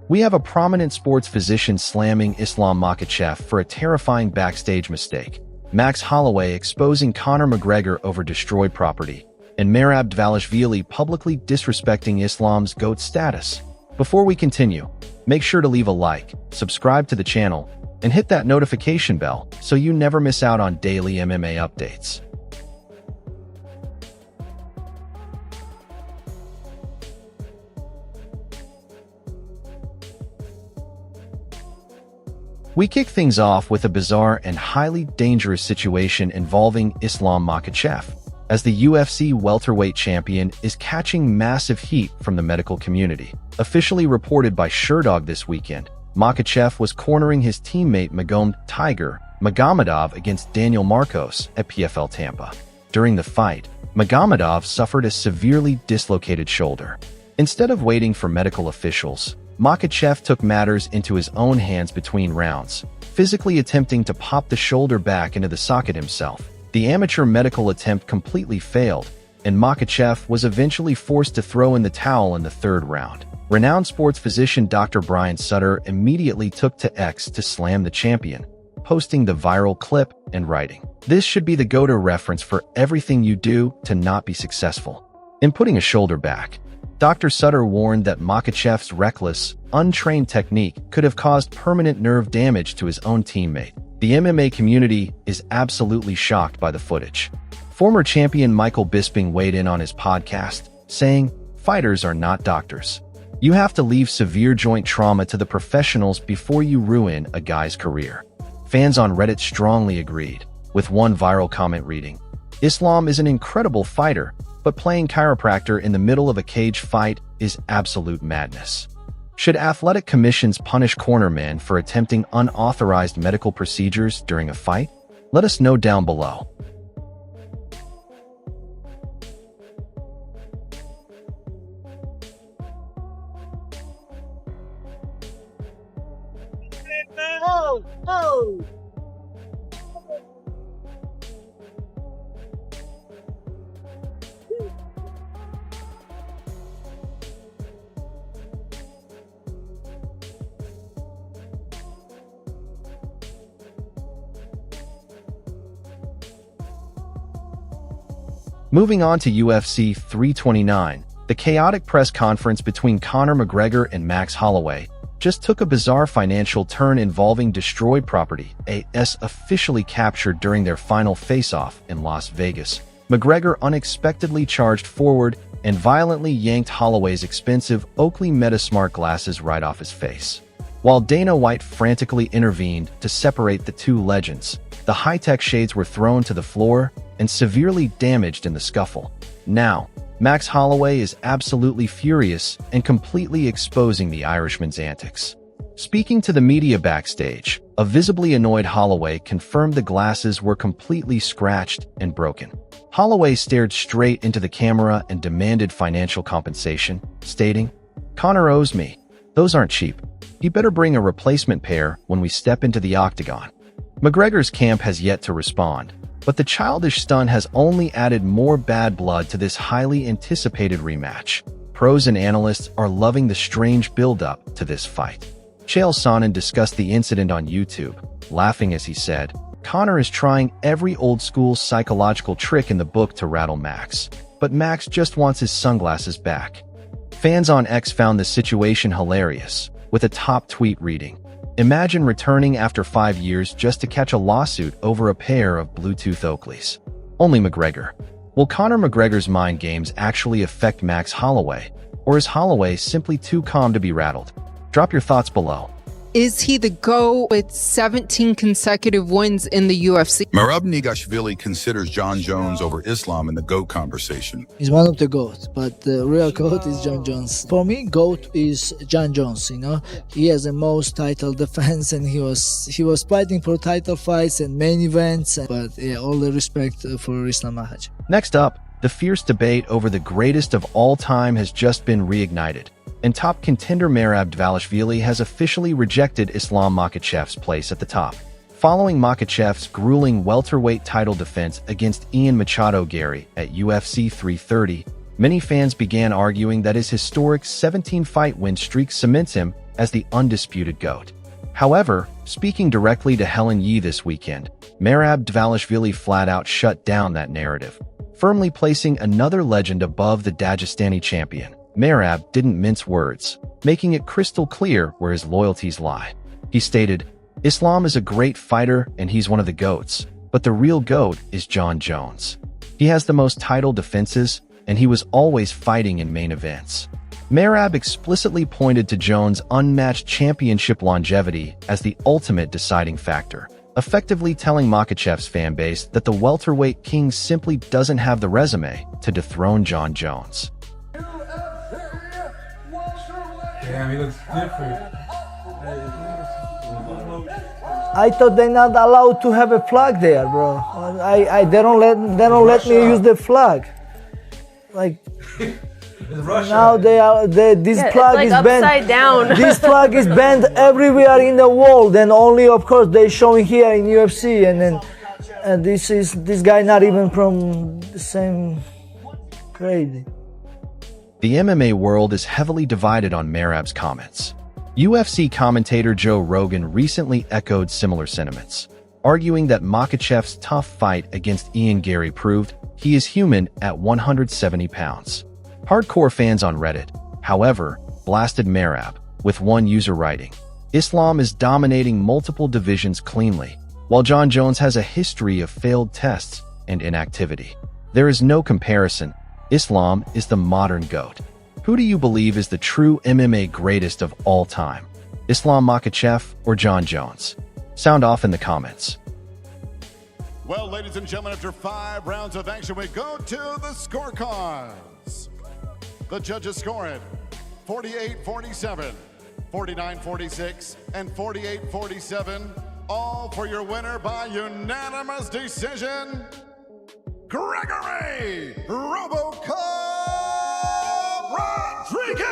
We have a prominent sports physician slamming Islam Makhachev for a terrifying backstage mistake, Max Holloway exposing Conor McGregor over destroyed property, and Merab Dvalishvili publicly disrespecting Islam's GOAT status. Before we continue, make sure to leave a like, subscribe to the channel, and hit that notification bell so you never miss out on daily MMA updates. We kick things off with a bizarre and highly dangerous situation involving Islam Makhachev, as the UFC welterweight champion is catching massive heat from the medical community. Officially reported by Sherdog this weekend, Makhachev was cornering his teammate Tiger Magomedov against Daniel Marcos at PFL Tampa. During the fight, Magomedov suffered a severely dislocated shoulder. Instead of waiting for medical officials, Makhachev took matters into his own hands between rounds, physically attempting to pop the shoulder back into the socket himself. The amateur medical attempt completely failed, and Makhachev was eventually forced to throw in the towel in the third round. Renowned sports physician Dr. Brian Sutter immediately took to X to slam the champion, posting the viral clip and writing, "This should be the go-to reference for everything you do to not be successful." In putting a shoulder back, Dr. Sutter warned that Makhachev's reckless, untrained technique could have caused permanent nerve damage to his own teammate. The MMA community is absolutely shocked by the footage. Former champion Michael Bisping weighed in on his podcast, saying, "Fighters are not doctors. You have to leave severe joint trauma to the professionals before you ruin a guy's career." Fans on Reddit strongly agreed, with one viral comment reading, "Islam is an incredible fighter, but playing chiropractor in the middle of a cage fight is absolute madness." Should athletic commissions punish cornermen for attempting unauthorized medical procedures during a fight? Let us know down below. Moving on to UFC 329, the chaotic press conference between Conor McGregor and Max Holloway just took a bizarre financial turn involving destroyed property, AS officially captured during their final face-off in Las Vegas. McGregor unexpectedly charged forward and violently yanked Holloway's expensive Oakley Metasmart glasses right off his face. While Dana White frantically intervened to separate the two legends, the high-tech shades were thrown to the floor and severely damaged in the scuffle. Now, Max Holloway is absolutely furious and completely exposing the Irishman's antics. Speaking to the media backstage, a visibly annoyed Holloway confirmed the glasses were completely scratched and broken. Holloway stared straight into the camera and demanded financial compensation, stating, "Conor owes me. Those aren't cheap. He better bring a replacement pair when we step into the octagon." McGregor's camp has yet to respond, but the childish stunt has only added more bad blood to this highly anticipated rematch. Pros and analysts are loving the strange build-up to this fight. Chael Sonnen discussed the incident on YouTube, laughing as he said, "Conor is trying every old-school psychological trick in the book to rattle Max, but Max just wants his sunglasses back." Fans on X found the situation hilarious, with a top tweet reading, "Imagine returning after 5 years just to catch a lawsuit over a pair of Bluetooth Oakleys. Only McGregor." Will Conor McGregor's mind games actually affect Max Holloway, or is Holloway simply too calm to be rattled? Drop your thoughts below. Is he the GOAT with 17 consecutive wins in the UFC? Merab Dvalishvili considers John Jones over Islam in the GOAT conversation. He's one of the GOAT, but the real GOAT is John Jones. For me, GOAT is John Jones, He has the most title defense, and he was fighting for title fights and main events, but yeah, all the respect for Islam Makhachev. Next up, the fierce debate over the greatest of all time has just been reignited, and top contender Merab Dvalishvili has officially rejected Islam Makhachev's place at the top. Following Makhachev's grueling welterweight title defense against Ian Machado Gary at UFC 330, many fans began arguing that his historic 17-fight win streak cements him as the undisputed GOAT. However, speaking directly to Helen Yee this weekend, Merab Dvalishvili flat out shut down that narrative, firmly placing another legend above the Dagestani champion. Merab didn't mince words, making it crystal clear where his loyalties lie. He stated, "Islam is a great fighter and he's one of the GOATs, but the real GOAT is Jon Jones. He has the most title defenses, and he was always fighting in main events." Merab explicitly pointed to Jones' unmatched championship longevity as the ultimate deciding factor, effectively telling Makhachev's fanbase that the welterweight king simply doesn't have the resume to dethrone Jon Jones. Damn, he looks different. I thought they're not allowed to have a flag there, bro. They don't let me use the flag. Like now this flag like is upside banned. down. This flag is banned everywhere in the world, and only of course they showing here in UFC, and this guy not even from the same grade. The MMA world is heavily divided on Merab's comments. UFC commentator Joe Rogan recently echoed similar sentiments, arguing that Makhachev's tough fight against Ian Gary proved he is human at 170 pounds. Hardcore fans on Reddit, however, blasted Merab, with one user writing, "Islam is dominating multiple divisions cleanly, while Jon Jones has a history of failed tests and inactivity. There is no comparison. Islam is the modern GOAT. Who do you believe is the true MMA greatest of all time? Islam Makhachev or Jon Jones? Sound off in the comments." Well, ladies and gentlemen, after 5 rounds of action, we go to the scorecards. The judges score it 48-47, 49-46, and 48-47, all for your winner by unanimous decision, Gregory RoboCop Rodriguez!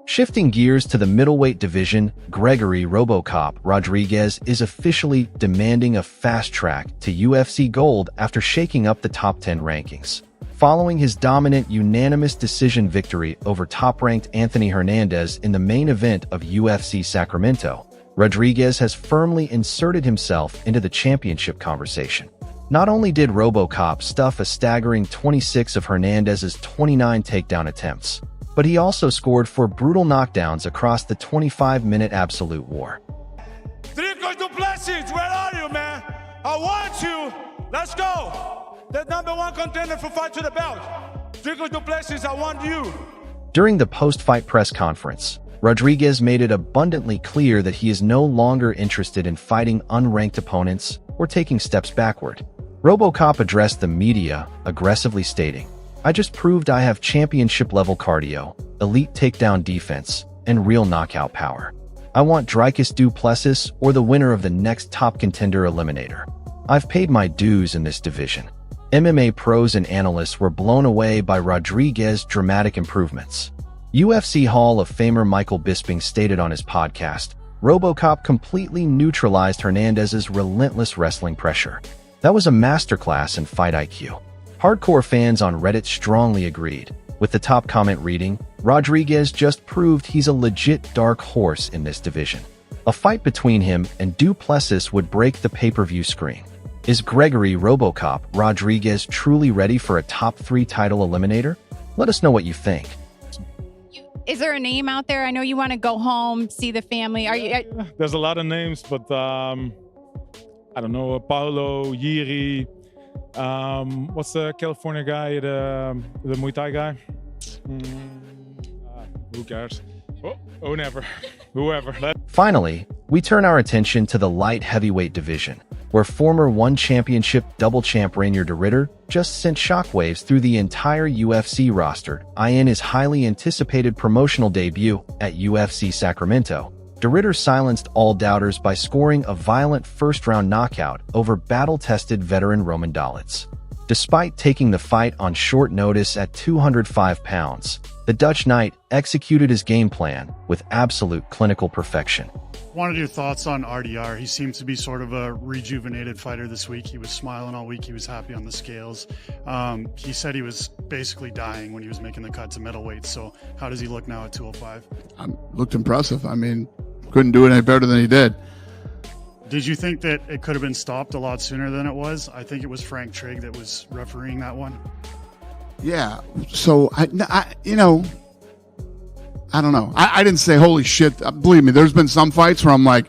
Shifting gears to the middleweight division, Gregory RoboCop Rodriguez is officially demanding a fast track to UFC Gold after shaking up the top 10 rankings. Following his dominant unanimous decision victory over top-ranked Anthony Hernandez in the main event of UFC Sacramento, Rodriguez has firmly inserted himself into the championship conversation. Not only did RoboCop stuff a staggering 26 of Hernandez's 29 takedown attempts, but he also scored 4 brutal knockdowns across the 25-minute absolute war. Dricos du Plessis, where are you, man? I want you. Let's go. The #1 contender for fight to the belt. Dricos du Plessis, I want you. During the post-fight press conference, Rodriguez made it abundantly clear that he is no longer interested in fighting unranked opponents or taking steps backward. RoboCop addressed the media, aggressively stating, "I just proved I have championship-level cardio, elite takedown defense, and real knockout power. I want Dricus du Plessis or the winner of the next top contender eliminator. I've paid my dues in this division." MMA pros and analysts were blown away by Rodriguez's dramatic improvements. UFC Hall of Famer Michael Bisping stated on his podcast, RoboCop completely neutralized Hernandez's relentless wrestling pressure. That was a masterclass in fight IQ. Hardcore fans on Reddit strongly agreed, with the top comment reading, "Rodriguez just proved he's a legit dark horse in this division. A fight between him and du Plessis would break the pay-per-view screen. Is Gregory RoboCop Rodriguez truly ready for a top 3 title eliminator? Let us know what you think." Is there a name out there? I know you want to go home, see the family. Are you? There's a lot of names, but I don't know. Paulo, Yiri. What's the California guy? The Muay Thai guy? Who cares? Oh, never. Whoever. Finally, we turn our attention to the light heavyweight division, where former one championship double champ Rainier de Ridder just sent shockwaves through the entire UFC roster in his highly anticipated promotional debut at UFC Sacramento. De Ridder silenced all doubters by scoring a violent first-round knockout over battle-tested veteran Roman Dolitz. Despite taking the fight on short notice at 205 pounds, the Dutch Knight executed his game plan with absolute clinical perfection. wanted your thoughts on RDR. He seems to be sort of a rejuvenated fighter this week. He was smiling all week. He was happy on the scales. He said he was basically dying when he was making the cut to middleweight. So how does he look now at 205? Looked impressive. I mean, couldn't do it any better than he did. Did you think that it could have been stopped a lot sooner than it was? I think it was Frank Trigg that was refereeing that one. Yeah. So, I don't know. I didn't say, holy shit. Believe me, there's been some fights where I'm like,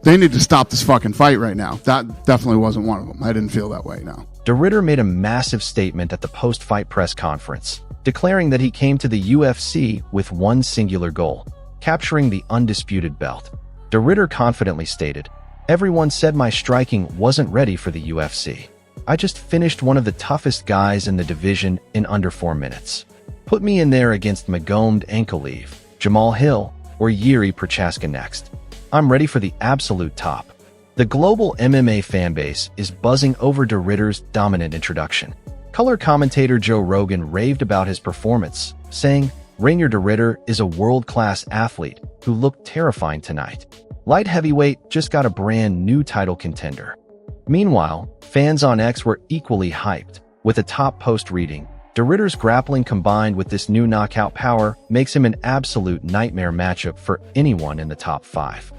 they need to stop this fucking fight right now. That definitely wasn't one of them. I didn't feel that way, no. De Ridder made a massive statement at the post-fight press conference, declaring that he came to the UFC with one singular goal, capturing the undisputed belt. De Ridder confidently stated, "Everyone said my striking wasn't ready for the UFC. I just finished one of the toughest guys in the division in under 4 minutes. Put me in there against Magomed Ankalaev, Jamal Hill, or Yuri Prochaska next. I'm ready for the absolute top." The global MMA fanbase is buzzing over De Ridder's dominant introduction. Color commentator Joe Rogan raved about his performance, saying, "Reinier De Ridder is a world-class athlete who looked terrifying tonight. Light heavyweight just got a brand new title contender." Meanwhile, fans on X were equally hyped, with a top post reading, De Ridder's grappling combined with this new knockout power makes him an absolute nightmare matchup for anyone in the top 5.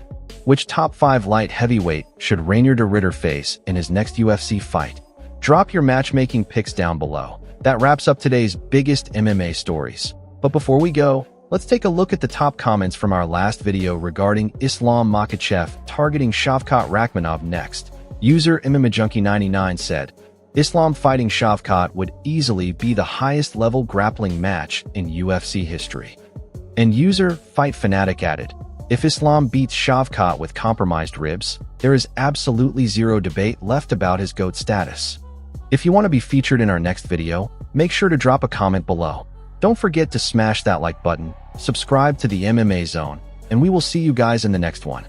Which top 5 light heavyweight should Reinier De Ridder face in his next UFC fight? Drop your matchmaking picks down below. That wraps up today's biggest MMA stories. But before we go, let's take a look at the top comments from our last video regarding Islam Makhachev targeting Shavkat Rakhmonov next. User MMAJunkie99 said, "Islam fighting Shavkat would easily be the highest level grappling match in UFC history." And user Fight Fanatic added, "If Islam beats Shavkat with compromised ribs, there is absolutely zero debate left about his GOAT status." If you want to be featured in our next video, make sure to drop a comment below. Don't forget to smash that like button, subscribe to the MMA Zone, and we will see you guys in the next one.